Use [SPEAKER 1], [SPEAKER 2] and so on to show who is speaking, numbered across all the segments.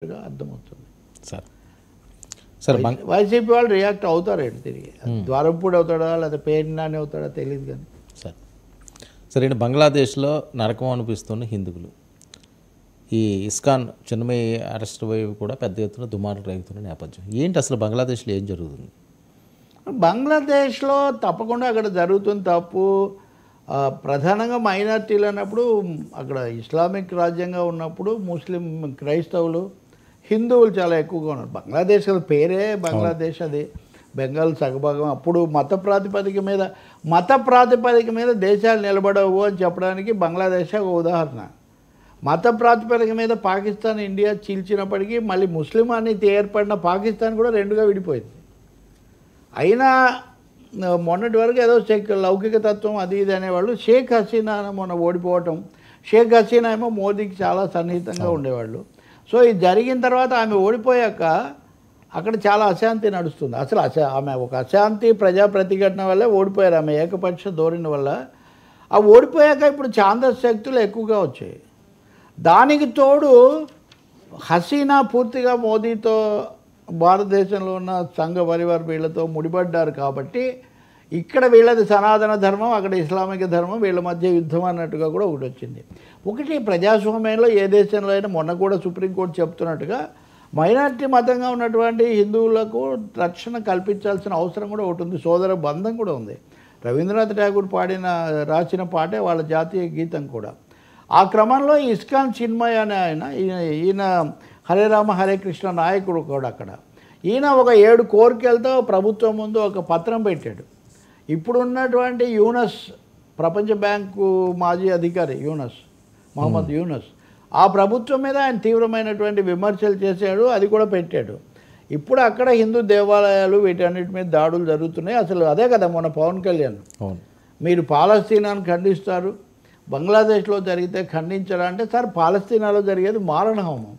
[SPEAKER 1] అర్థమవుతుంది
[SPEAKER 2] sir sir
[SPEAKER 1] YCP వాళ్ళు react అవుతారండి తిరిగి ద్వారంపూడి అవుతాడా లేదా పేర్నాని అవుతాడా తెలియదు కానీ
[SPEAKER 2] సార్ సరే బంగ్లాదేశ్లో నరకం అనిపిస్తున్న హిందువులు ఈ ఇస్కాన్ చిన్మయి అరెస్ట్ వైపు కూడా పెద్ద ఎత్తున దుమారం రేగుతున్న నేపథ్యం ఏంటి అసలు బంగ్లాదేశ్లో ఏం జరుగుతుంది?
[SPEAKER 1] బంగ్లాదేశ్లో తప్పకుండా అక్కడ జరుగుతుంది తప్పు. ప్రధానంగా మైనార్టీలు అన్నప్పుడు అక్కడ ఇస్లామిక్ రాజ్యంగా ఉన్నప్పుడు ముస్లిం క్రైస్తవులు హిందువులు చాలా ఎక్కువగా ఉన్నారు. బంగ్లాదేశ్ పేరే బంగ్లాదేశ్, అది బెంగాల్ సగభాగం. అప్పుడు మత ప్రాతిపదిక మీద దేశాలు నిలబడవు అని చెప్పడానికి బంగ్లాదేశ్ ఒక ఉదాహరణ. మత ప్రాతిపదిక మీద పాకిస్తాన్ ఇండియా చీల్చినప్పటికీ మళ్ళీ ముస్లిం అని ఏర్పడిన పాకిస్తాన్ కూడా రెండుగా విడిపోయింది. అయినా మొన్నటి వరకు ఏదో లౌకిక తత్వం అది ఇది అనేవాళ్ళు. షేక్ హసీనా మొన్న ఓడిపోవటం, షేక్ హసీనా ఏమో మోదీకి చాలా సన్నిహితంగా ఉండేవాళ్ళు. సో ఇది జరిగిన తర్వాత ఆమె ఓడిపోయాక అక్కడ చాలా అశాంతి నడుస్తుంది. అసలు ఆమె ఒక అశాంతి ప్రజా ప్రతిఘటన వల్ల ఓడిపోయారు. ఆమె ఏకపక్ష ధోరణి వల్ల ఆ ఓడిపోయాక ఇప్పుడు ఛాందస్ శక్తులు ఎక్కువగా వచ్చాయి. దానికి తోడు హసీనా పూర్తిగా మోదీతో భారతదేశంలో ఉన్న సంఘ పరివార వీళ్ళతో ముడిపడ్డారు కాబట్టి ఇక్కడ వీళ్ళది సనాతన ధర్మం, అక్కడ ఇస్లామిక ధర్మం, వీళ్ళ మధ్య యుద్ధం అన్నట్టుగా కూడా ఒకటి వచ్చింది. ఒకటి ప్రజాస్వామ్యంలో ఏ దేశంలో అయినా మొన్న కూడా సుప్రీంకోర్టు చెప్తున్నట్టుగా మైనారిటీ మతంగా ఉన్నటువంటి హిందువులకు రక్షణ కల్పించాల్సిన అవసరం కూడా ఒకటి ఉంది. సోదర బంధం కూడా ఉంది. రవీంద్రనాథ్ ఠాగూర్ రాసిన పాటే వాళ్ళ జాతీయ గీతం కూడా. ఆ క్రమంలో ఇస్కాన్ చిన్మయ్ అనే ఈయన హరే రామ హరే కృష్ణ నాయకుడు కూడా అక్కడ. ఈయన ఒక 7 కోరికలతో ప్రభుత్వం ముందు ఒక పత్రం పెట్టాడు. ఇప్పుడున్నటువంటి యూనస్, ప్రపంచ బ్యాంకు మాజీ అధికారి మహమ్మద్ యూనస్, ఆ ప్రభుత్వం మీద ఆయన తీవ్రమైనటువంటి విమర్శలు చేశాడు. అది కూడా పెట్టాడు. ఇప్పుడు అక్కడ హిందూ దేవాలయాలు వీటన్నిటి మీద దాడులు జరుగుతున్నాయి. అసలు అదే కదా మొన్న పవన్ కళ్యాణ్, మీరు పాలస్తీనాను ఖండిస్తారు, బంగ్లాదేశ్లో జరిగితే ఖండించరా అంటే, సార్ పాలస్తీనాలో జరిగేది మారణహోమం,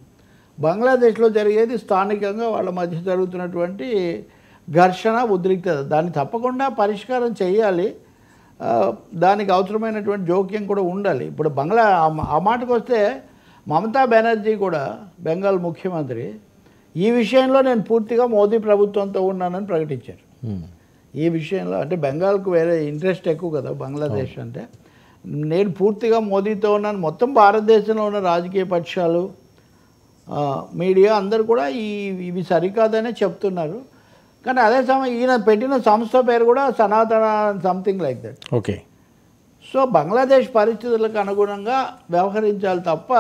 [SPEAKER 1] బంగ్లాదేశ్లో జరిగేది స్థానికంగా వాళ్ళ మధ్య జరుగుతున్నటువంటి ఘర్షణ, ఉద్రిక్తత. దాన్ని తప్పకుండా పరిష్కారం చేయాలి. దానికి అవసరమైనటువంటి జోక్యం కూడా ఉండాలి. ఇప్పుడు ఆ మాటకు వస్తే మమతా బెనర్జీ కూడా, బెంగాల్ ముఖ్యమంత్రి, ఈ విషయంలో నేను పూర్తిగా మోదీ ప్రభుత్వంతో ఉన్నానని ప్రకటించారు. ఈ విషయంలో అంటే బెంగాల్కు వేరే ఇంట్రెస్ట్ ఎక్కువ కదా బంగ్లాదేశ్ అంటే. నేను పూర్తిగా మోదీతో ఉన్నాను. మొత్తం భారతదేశంలో ఉన్న రాజకీయ పక్షాలు, మీడియా అందరూ కూడా ఇవి సరికాదనే చెప్తున్నారు. కానీ అదే సమయం ఈయన పెట్టిన సంస్థ పేరు కూడా సనాతన something like that.
[SPEAKER 2] Okay.
[SPEAKER 1] So Bangladesh పరిస్థితులకు అనుగుణంగా వ్యవహరించాలి తప్ప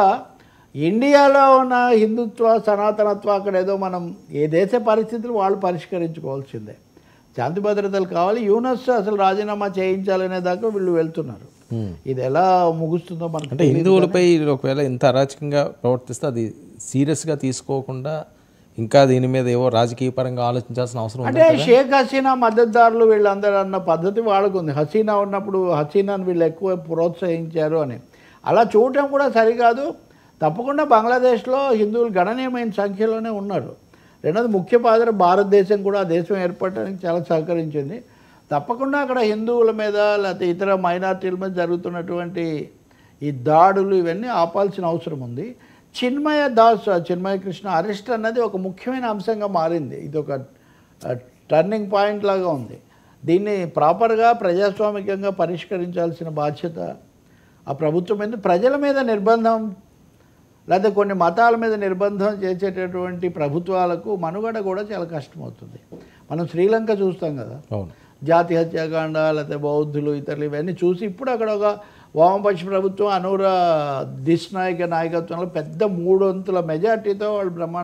[SPEAKER 1] ఇండియాలో ఉన్న హిందుత్వ సనాతనత్వం అక్కడ ఏదో మనం ఏ దేశ పరిస్థితులు వాళ్ళు పరిష్కరించుకోవాల్సిందే. శాంతి భద్రతలు కావాలి. యూనస్ అసలు రాజీనామా చేయించాలనే దాకా వీళ్ళు వెళ్తున్నారు. ఇది ఎలా ముగుస్తుందో మనకు
[SPEAKER 2] అంటే హిందువులపై ఒకవేళ ఇంత అరాచకంగా ప్రవర్తిస్తే అది సీరియస్గా తీసుకోకుండా ఇంకా దీని మీద ఏవో రాజకీయ పరంగా ఆలోచించాల్సిన అవసరం
[SPEAKER 1] అంటే షేక్ హసీనా మద్దతుదారులు వీళ్ళందరూ అన్న పద్ధతి వాళ్ళకుంది. హసీనా ఉన్నప్పుడు హసీనాను వీళ్ళు ఎక్కువ ప్రోత్సహించారు అని అలా చూడటం కూడా సరికాదు. తప్పకుండా బంగ్లాదేశ్లో హిందువులు గణనీయమైన సంఖ్యలోనే ఉన్నారు. రెండోది ముఖ్య పాత్ర భారతదేశం కూడా ఆ దేశం ఏర్పడటానికి చాలా సహకరించింది. తప్పకుండా అక్కడ హిందువుల మీద లేకపోతే ఇతర మైనార్టీల మీద జరుగుతున్నటువంటి ఈ దాడులు ఇవన్నీ ఆపాల్సిన అవసరం ఉంది. చిన్మయ కృష్ణ అరెస్ట్ అన్నది ఒక ముఖ్యమైన అంశంగా మారింది. ఇది ఒక టర్నింగ్ పాయింట్ లాగా ఉంది. దీన్ని ప్రాపర్గా ప్రజాస్వామికంగా పరిష్కరించాల్సిన బాధ్యత ఆ ప్రభుత్వం మీద. ప్రజల మీద నిర్బంధం లేదా కొన్ని మతాల మీద నిర్బంధం చేసేటటువంటి ప్రభుత్వాలకు మనుగడ కూడా చాలా కష్టమవుతుంది. మనం శ్రీలంక చూస్తాం కదా, జాతి హత్యాకాండ లేకపోతే బౌద్ధులు ఇతరులు ఇవన్నీ చూసి ఇప్పుడు అక్కడ ఒక వామపక్ష ప్రభుత్వం అనూరా దిశ్నాయక నాయకత్వంలో పెద్ద 3 వంతుల మెజార్టీతో వాళ్ళు